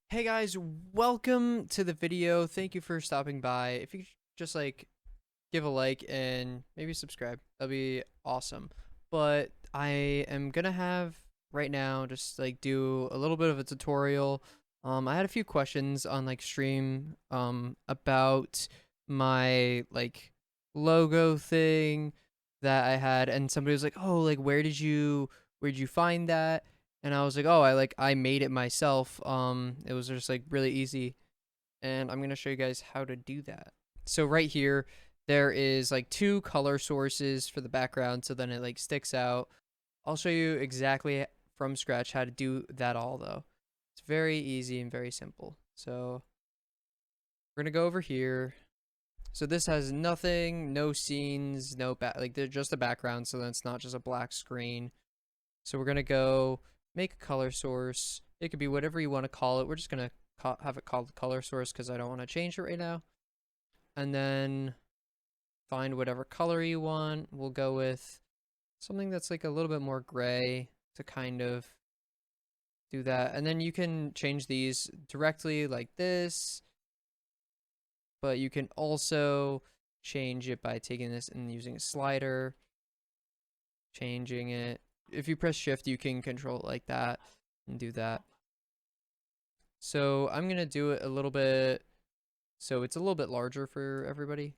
Hey guys, welcome to the video. Thank you for stopping by. If you could just give a like and maybe subscribe, that'd be awesome. But I am gonna have right now just do a little bit of a tutorial. I had a few questions on stream about my logo thing that I had, and somebody was like, "Oh, where did you find that?" And I was like, "Oh, I made it myself. It was just really easy." And I'm going to show you guys how to do that. So right here there is two color sources for the background, so then it sticks out. I'll show you exactly from scratch how to do that all though. It's very easy and very simple. So we're going to go over here. So this has nothing, no scenes, no they're just a background, so then it's not just a black screen. So we're going to go make a color source. It could be whatever you want to call it. We're just going to have it called color source because I don't want to change it right now. And then find whatever color you want. We'll go with something that's a little bit more gray to kind of do that. And then you can change these directly like this, but you can also change it by taking this and using a slider, changing it. If you press shift, you can control it like that and do that. So I'm gonna do it a little bit so it's a little bit larger for everybody.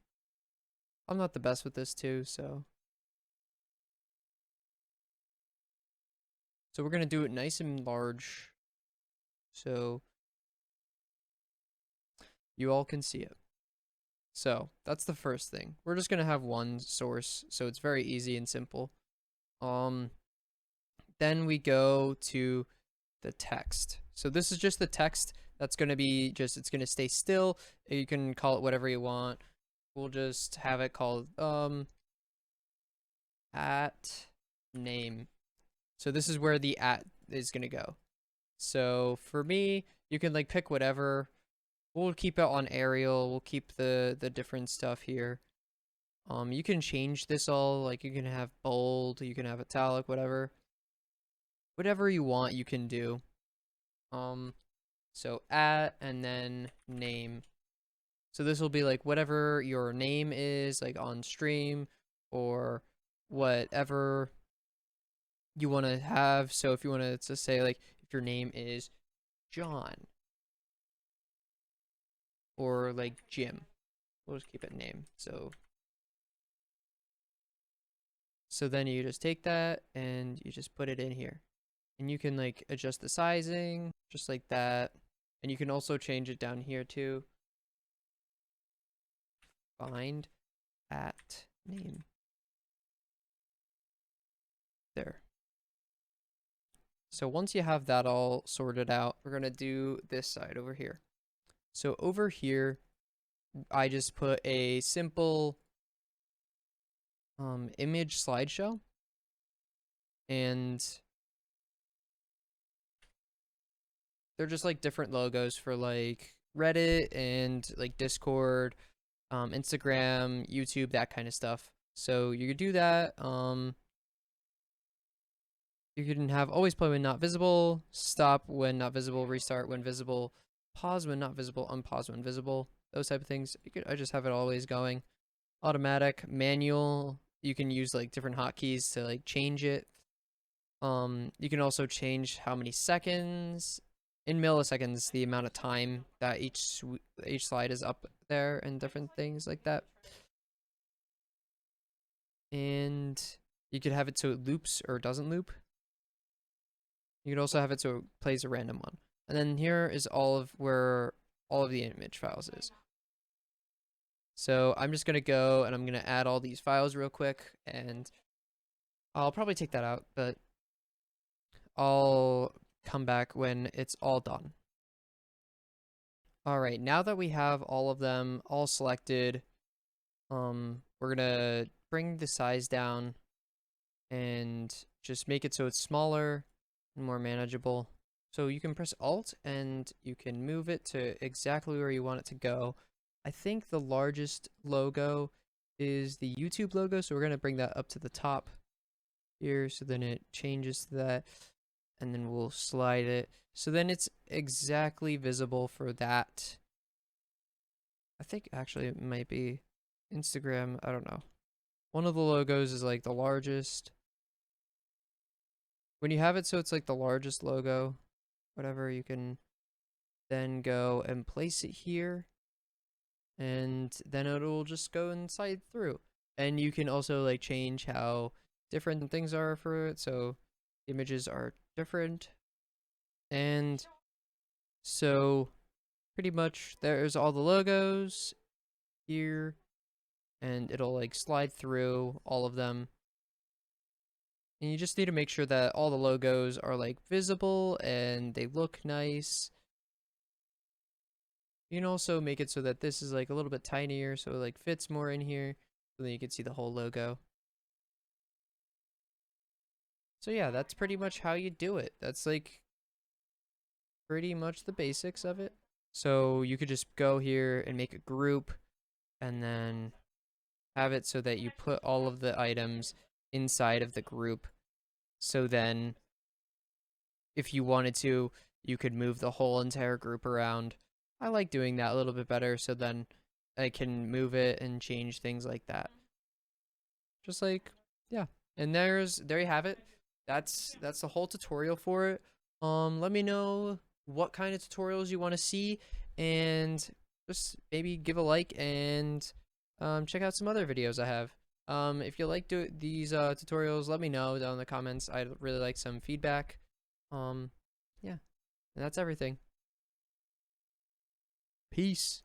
I'm not the best with this too, so we're gonna do it nice and large so you all can see it. So that's the first thing. We're just gonna have one source, so it's very easy and simple. Then we go to the text. So this is just the text that's going to be it's going to stay still. You can call it whatever you want. We'll just have it called at name. So this is where the at is going to go. So for me, you can pick whatever. We'll keep it on Arial. We'll keep the different stuff here. You can change this all, you can have bold, you can have italic, whatever you want you can do. So at and then name. So this will be whatever your name is on stream or whatever you want to have. So if you want to say if your name is John or Jim, we'll just keep it name. So then you just take that and you just put it in here. And you can adjust the sizing just like that. And you can also change it down here too. Find at name. There. So once you have that all sorted out, we're going to do this side over here. So over here, I just put a simple image slideshow. And they're just different logos for Reddit and Discord, Instagram, YouTube, that kind of stuff. So you could do that. You can have always play when not visible, stop when not visible, restart when visible, pause when not visible, unpause when visible, those type of things. I just have it always going. Automatic, manual, you can use different hotkeys to change it. You can also change how many seconds in milliseconds, the amount of time that each slide is up there and different things like that. And you could have it so it loops or doesn't loop. You could also have it so it plays a random one. And then here is where all of the image files is. So I'm just gonna go and I'm gonna add all these files real quick, and I'll probably take that out, but I'll come back when it's all done. All right, now that we have all of them all selected, we're gonna bring the size down and just make it so it's smaller and more manageable. So you can press Alt and you can move it to exactly where you want it to go. I think the largest logo is the YouTube logo, so we're gonna bring that up to the top here, so then it changes to that. and then we'll slide it. So then it's exactly visible for that. I think actually it might be Instagram. I don't know. One of the logos is like the largest. When you have it so it's like the largest logo, whatever, you can then go and place it here, and then it'll just go and slide through. And you can also like change how different things are for it, so images are different. And so pretty much there's all the logos here, and it'll like slide through all of them. And you just need to make sure that all the logos are like visible and they look nice. You can also make it so that this is like a little bit tinier so it like fits more in here, so then you can see the whole logo. So yeah, that's pretty much how you do it. That's like pretty much the basics of it. So you could just go here and make a group and then have it so that you put all of the items inside of the group. So then if you wanted to, you could move the whole entire group around. I like doing that a little bit better, so then I can move it and change things like that. Just like, yeah. And there you have it. That's the whole tutorial for it. Let me know what kind of tutorials you want to see, and just maybe give a like and check out some other videos I have. If you like these tutorials, let me know down in the comments. I'd really like some feedback. Yeah, and that's everything. Peace.